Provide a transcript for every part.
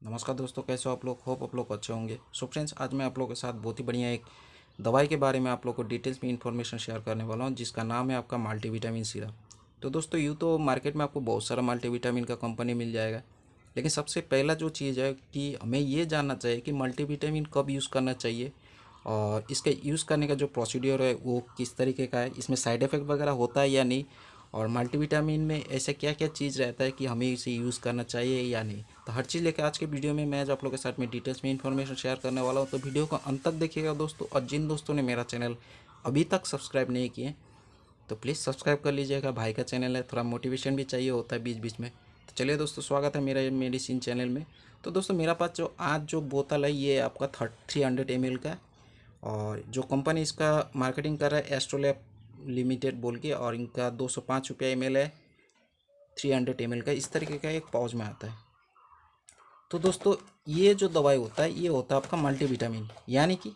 नमस्कार दोस्तों, कैसे हो आप लोग। होप आप लोग अच्छे होंगे। सो फ्रेंड्स, आज मैं आप लोगों के साथ बहुत ही बढ़िया एक दवाई के बारे में आप लोग को डिटेल्स में इन्फॉर्मेशन शेयर करने वाला हूँ, जिसका नाम है आपका मल्टीविटामिन सिरप। तो दोस्तों, यूँ तो मार्केट में आपको बहुत सारा मल्टीविटामिन का कंपनी मिल जाएगा, लेकिन सबसे पहला जो चीज़ है कि हमें ये जानना चाहिए कि मल्टीविटामिन कब यूज़ करना चाहिए और इसके यूज़ करने का जो प्रोसीड्योर है वो किस तरीके का है, इसमें साइड इफ़ेक्ट वगैरह होता है या नहीं, और मल्टीविटामिन में ऐसा क्या क्या चीज़ रहता है कि हमें इसे यूज़ करना चाहिए या नहीं। तो हर चीज़ लेकर आज के वीडियो में मैं आज आप लोगों के साथ में डिटेल्स में इन्फॉर्मेशन शेयर करने वाला हूँ। तो वीडियो को अंत तक देखिएगा दोस्तों, और जिन दोस्तों ने मेरा चैनल अभी तक सब्सक्राइब नहीं किए तो प्लीज़ सब्सक्राइब कर लीजिएगा। भाई का चैनल है, थोड़ा मोटिवेशन भी चाहिए होता है बीच बीच में। तो चलिए दोस्तों, स्वागत है मेरा मेडिसिन चैनल में। तो दोस्तों, मेरा पास जो आज जो बोतल है ये आपका 300 ml का है, और जो कंपनी इसका मार्केटिंग कर रहा है एस्ट्रोलैब लिमिटेड बोल के, और इनका 205 रुपया ml है। 300 ml का इस तरीके का एक पाउच में आता है। तो दोस्तों, ये जो दवाई होता है ये होता है आपका मल्टीविटामिन, यानी कि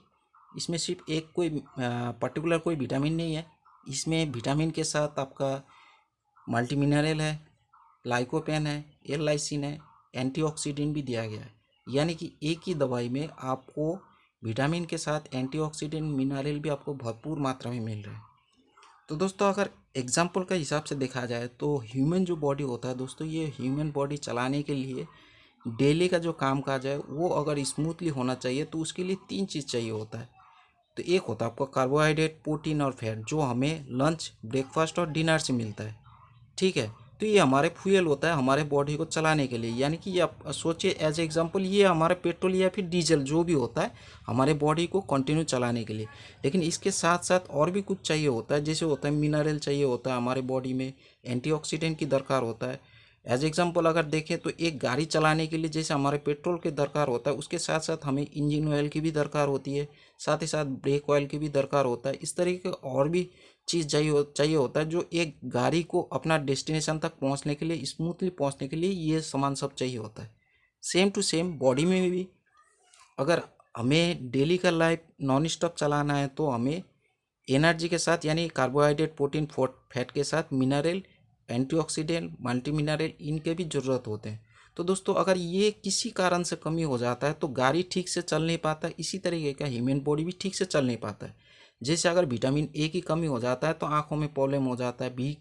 इसमें सिर्फ एक कोई पर्टिकुलर कोई विटामिन नहीं है। इसमें विटामिन के साथ आपका मल्टी मिनरल है, लाइकोपेन है, एल लाइसिन है, एंटीऑक्सीडेंट भी दिया गया है। यानी कि एक ही दवाई में आपको विटामिन के साथ एंटीऑक्सीडेंट मिनरल भी आपको भरपूर मात्रा में मिल रहा है। तो दोस्तों, अगर एग्जाम्पल का हिसाब से देखा जाए तो ह्यूमन जो बॉडी होता है दोस्तों, ये ह्यूमन बॉडी चलाने के लिए डेली का जो काम काज है वो अगर स्मूथली होना चाहिए तो उसके लिए तीन चीज़ चाहिए होता है। तो एक होता है आपका कार्बोहाइड्रेट, प्रोटीन और फैट, जो हमें लंच, ब्रेकफास्ट और डिनर से मिलता है। ठीक है। तो ये हमारे फ्यूल होता है हमारे बॉडी को चलाने के लिए, यानी कि ये आप सोचिए एज एग्जांपल, ये हमारा पेट्रोल या फिर डीजल जो भी होता है हमारे बॉडी को कंटिन्यू चलाने के लिए। लेकिन इसके साथ साथ और भी कुछ चाहिए होता है, जैसे होता है मिनरल चाहिए होता है हमारे बॉडी में, एंटीऑक्सीडेंट की दरकार होता है। एज एग्जांपल अगर देखें तो एक गाड़ी चलाने के लिए जैसे हमारे पेट्रोल के दरकार होता है, उसके साथ साथ हमें इंजन ऑयल की भी दरकार होती है, साथ ही साथ ब्रेक ऑयल की भी दरकार होता है। इस तरीके का और भी चीज़ चाहिए होता है, जो एक गाड़ी को अपना डेस्टिनेशन तक पहुंचने के लिए, स्मूथली पहुंचने के लिए ये सामान सब चाहिए होता है। सेम टू सेम बॉडी में भी अगर हमें डेली का लाइफ नॉन स्टॉप चलाना है तो हमें एनर्जी के साथ, यानी कार्बोहाइड्रेट, प्रोटीन, फैट के साथ मिनरल, एंटीऑक्सीडेंट, मल्टी मिनरल, इनके भी ज़रूरत होते हैं। तो दोस्तों, अगर ये किसी कारण से कमी हो जाता है तो गाड़ी ठीक से चल नहीं पाता, इसी तरीके का ह्यूमन बॉडी भी ठीक से चल नहीं पाता है। जैसे अगर विटामिन ए की कमी हो जाता है तो आंखों में प्रॉब्लम हो जाता है, बी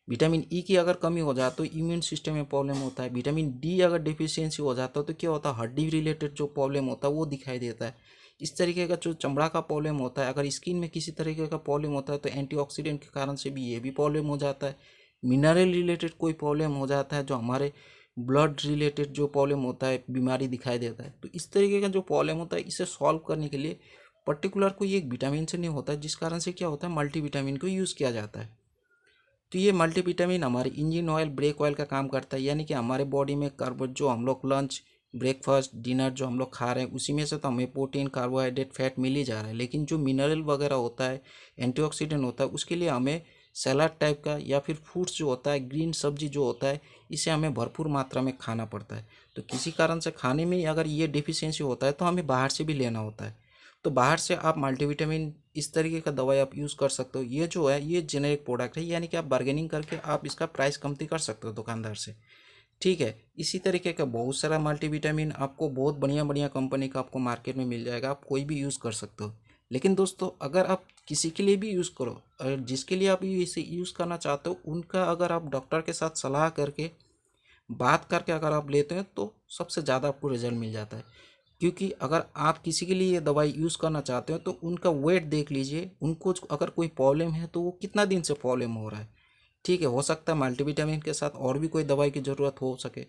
विटामिन ई की अगर कमी हो जाए तो इम्यून सिस्टम में प्रॉब्लम होता है, विटामिन डी अगर डिफिशियंसी हो जाता है तो क्या होता है, हड्डी रिलेटेड जो प्रॉब्लम होता है वो दिखाई देता है। इस तरीके का जो चमड़ा का प्रॉब्लम होता है, अगर स्किन में किसी तरीके का प्रॉब्लम होता है तो एंटीऑक्सीडेंट के कारण से भी ये भी प्रॉब्लम हो जाता है। मिनरल रिलेटेड कोई प्रॉब्लम हो जाता है, जो हमारे ब्लड रिलेटेड जो प्रॉब्लम होता है, बीमारी दिखाई देता है। तो इस तरीके का जो प्रॉब्लम होता है इसे सॉल्व करने के लिए पर्टिकुलर कोई एक विटामिन से नहीं होता है, जिस कारण से क्या होता है मल्टीविटामिन को यूज़ किया जाता है। तो ये मल्टीविटामिन हमारे इंजन ऑयल, ब्रेक ऑयल का काम करता है, यानी कि हमारे बॉडी में कार्बो, जो हम लोग लंच, ब्रेकफास्ट, डिनर जो हम लोग खा रहे हैं उसी में से तो हमें प्रोटीन, कार्बोहाइड्रेट, फैट मिल ही जा रहा है, लेकिन जो मिनरल वगैरह होता है, एंटीऑक्सीडेंट होता है, उसके लिए हमें सलाद टाइप का या फिर फ्रूट्स जो होता है, ग्रीन सब्जी जो होता है, इसे हमें भरपूर मात्रा में खाना पड़ता है। तो किसी कारण से खाने में अगर ये डिफिशियंसी होता है तो हमें बाहर से भी लेना होता है। तो बाहर से आप मल्टीविटामिन इस तरीके का दवाई आप यूज़ कर सकते हो। ये जो है ये जेनेरिक प्रोडक्ट है, यानी कि आप बार्गेनिंग करके आप इसका प्राइस कमती कर सकते हो दुकानदार से। ठीक है। इसी तरीके का बहुत सारा मल्टीविटामिन आपको बहुत बढ़िया बढ़िया कंपनी का आपको मार्केट में मिल जाएगा, आप कोई भी यूज़ कर सकते हो। लेकिन दोस्तों, अगर आप किसी के लिए भी यूज़ करो और जिसके लिए आप इसे यूज़ करना चाहते हो, उनका अगर आप डॉक्टर के साथ सलाह करके, बात करके अगर आप लेते हैं तो सबसे ज़्यादा आपको रिजल्ट मिल जाता है। क्योंकि अगर आप किसी के लिए ये दवाई यूज़ करना चाहते हो तो उनका वेट देख लीजिए, उनको अगर कोई प्रॉब्लम है तो वो कितना दिन से प्रॉब्लम हो रहा है। ठीक है, हो सकता है मल्टीविटामिन के साथ और भी कोई दवाई की ज़रूरत हो सके।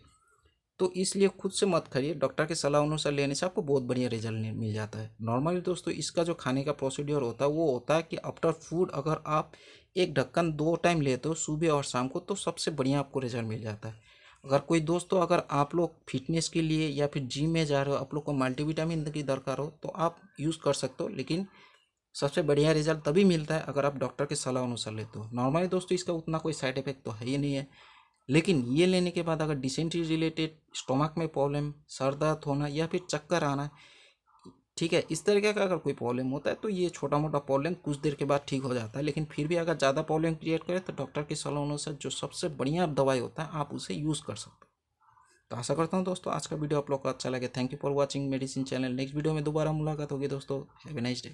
तो इसलिए खुद से मत खाइए, डॉक्टर के सलाह अनुसार लेने से आपको बहुत बढ़िया रिजल्ट मिल जाता है। नॉर्मली दोस्तों, इसका जो खाने का प्रोसीड्योर होता है वो होता है कि आफ्टर फूड अगर आप एक ढक्कन 2 टाइम लेते हो, सुबह और शाम को, तो सबसे बढ़िया आपको रिजल्ट मिल जाता है। अगर कोई दोस्तों, अगर आप लोग फिटनेस के लिए या फिर जिम में जा रहे हो, आप लोग को मल्टीविटामिन की दरकार हो तो आप यूज़ कर सकते हो, लेकिन सबसे बढ़िया रिजल्ट तभी मिलता है अगर आप डॉक्टर की सलाह अनुसार लेते हो। नॉर्मली दोस्तों, इसका उतना कोई साइड इफेक्ट तो है ही नहीं है। लेकिन ये लेने के बाद अगर डिसेंट्री रिलेटेड, स्टोमक में प्रॉब्लम, सर दर्द होना या फिर चक्कर आना, ठीक है, इस तरीके का अगर कोई प्रॉब्लम होता है तो ये छोटा मोटा प्रॉब्लम कुछ देर के बाद ठीक हो जाता है। लेकिन फिर भी अगर ज़्यादा प्रॉब्लम क्रिएट करे तो डॉक्टर की सलाह अनुसार जो सबसे बढ़िया दवाई होता है आप उसे यूज़ कर सकते हो। तो आशा करता हूँ दोस्तों आज का वीडियो आप लोग को अच्छा लगे। Thank you for watching medicine channel. Next video में दोबारा मुलाकात होगी दोस्तों। Have a nice day.